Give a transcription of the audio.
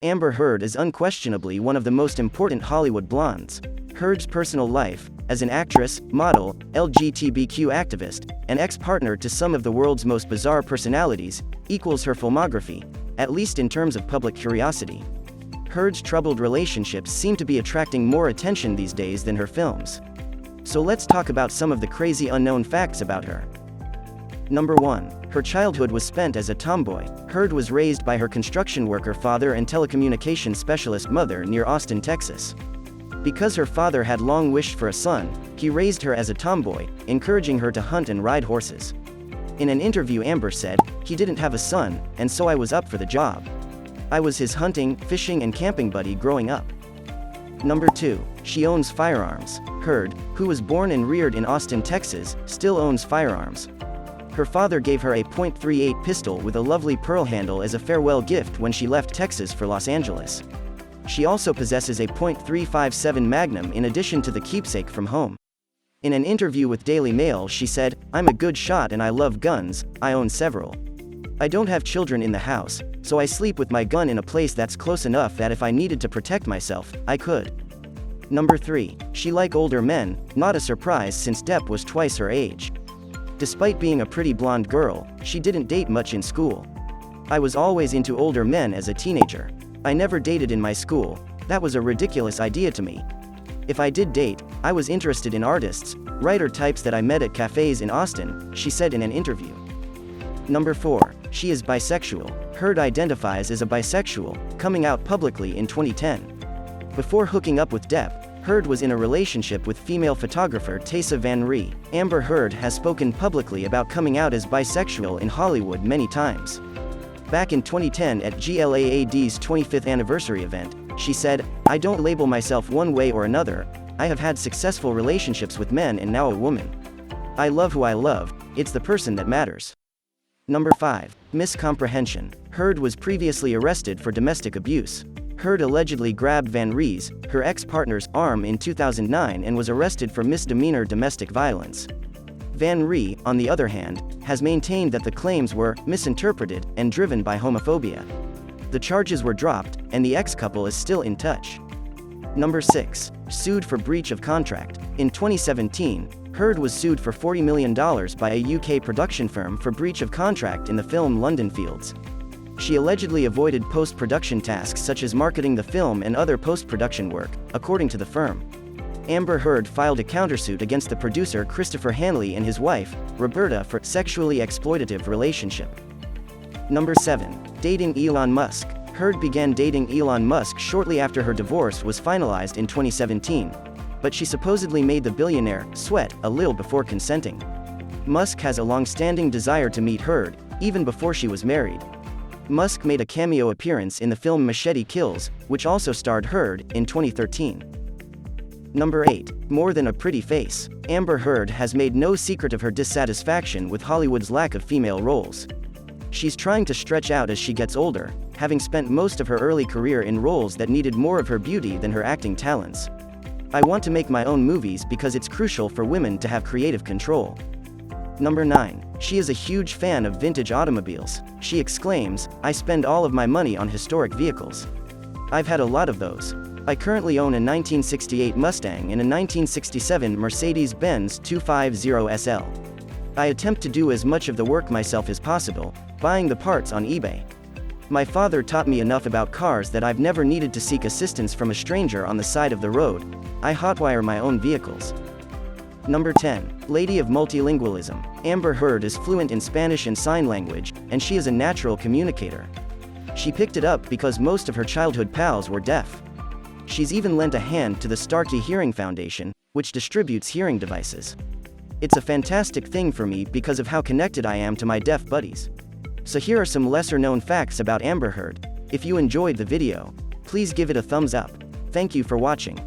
Amber Heard is unquestionably one of the most important Hollywood blondes. Heard's personal life, as an actress, model, LGTBQ activist, and ex-partner to some of the world's most bizarre personalities, equals her filmography, at least in terms of public curiosity. Heard's troubled relationships seem to be attracting more attention these days than her films. So let's talk about some of the crazy unknown facts about her. Number 1. Her childhood was spent as a tomboy. Heard was raised by her construction worker father and telecommunications specialist mother near Austin, Texas. Because her father had long wished for a son, he raised her as a tomboy, encouraging her to hunt and ride horses. In an interview, Amber said, "He didn't have a son, and so I was up for the job. I was his hunting, fishing and camping buddy growing up." Number 2. She owns firearms. Heard, who was born and reared in Austin, Texas, still owns firearms. Her father gave her a .38 pistol with a lovely pearl handle as a farewell gift when she left Texas for Los Angeles. She also possesses a .357 Magnum in addition to the keepsake from home. In an interview with Daily Mail, she said, "I'm a good shot and I love guns, I own several. I don't have children in the house, so I sleep with my gun in a place that's close enough that if I needed to protect myself, I could." Number 3. She likes older men, not a surprise since Depp was twice her age. Despite being a pretty blonde girl, she didn't date much in school. "I was always into older men as a teenager. I never dated in my school, that was a ridiculous idea to me. If I did date, I was interested in artists, writer types that I met at cafes in Austin," she said in an interview. Number 4. She is bisexual. Heard identifies as a bisexual, coming out publicly in 2010. Before hooking up with Depp, Heard was in a relationship with female photographer Tessa Van Ree. Amber Heard has spoken publicly about coming out as bisexual in Hollywood many times. Back in 2010 at GLAAD's 25th anniversary event, she said, "I don't label myself one way or another. I have had successful relationships with men and now a woman. I love who I love, it's the person that matters." Number 5. Miscomprehension. Heard was previously arrested for domestic abuse. Heard allegedly grabbed Van Ree's, her ex-partner's, arm in 2009 and was arrested for misdemeanor domestic violence. Van Ree, on the other hand, has maintained that the claims were misinterpreted and driven by homophobia. The charges were dropped, and the ex-couple is still in touch. Number 6. Sued for breach of contract. In 2017, Heard was sued for $40 million by a UK production firm for breach of contract in the film London Fields. She allegedly avoided post-production tasks such as marketing the film and other post-production work, according to the firm. Amber Heard filed a countersuit against the producer Christopher Hanley and his wife, Roberta, for sexually exploitative relationship. Number 7. Dating Elon Musk. Heard began dating Elon Musk shortly after her divorce was finalized in 2017, but she supposedly made the billionaire sweat a little before consenting. Musk has a long-standing desire to meet Heard, even before she was married. Musk made a cameo appearance in the film Machete Kills, which also starred Heard, in 2013. Number 8. More than a pretty face. Amber Heard has made no secret of her dissatisfaction with Hollywood's lack of female roles. She's trying to stretch out as she gets older, having spent most of her early career in roles that needed more of her beauty than her acting talents. "I want to make my own movies because it's crucial for women to have creative control." Number 9. She is a huge fan of vintage automobiles. She exclaims, "I spend all of my money on historic vehicles. I've had a lot of those. I currently own a 1968 Mustang and a 1967 Mercedes-Benz 250 SL. I attempt to do as much of the work myself as possible, buying the parts on eBay. My father taught me enough about cars that I've never needed to seek assistance from a stranger on the side of the road. I hotwire my own vehicles." Number 10. Lady of multilingualism. Amber Heard is fluent in Spanish and sign language, and she is a natural communicator. She picked it up because most of her childhood pals were deaf. She's even lent a hand to the Starkey Hearing Foundation, which distributes hearing devices. "It's a fantastic thing for me because of how connected I am to my deaf buddies." So here are some lesser-known facts about Amber Heard. If you enjoyed the video, please give it a thumbs up. Thank you for watching.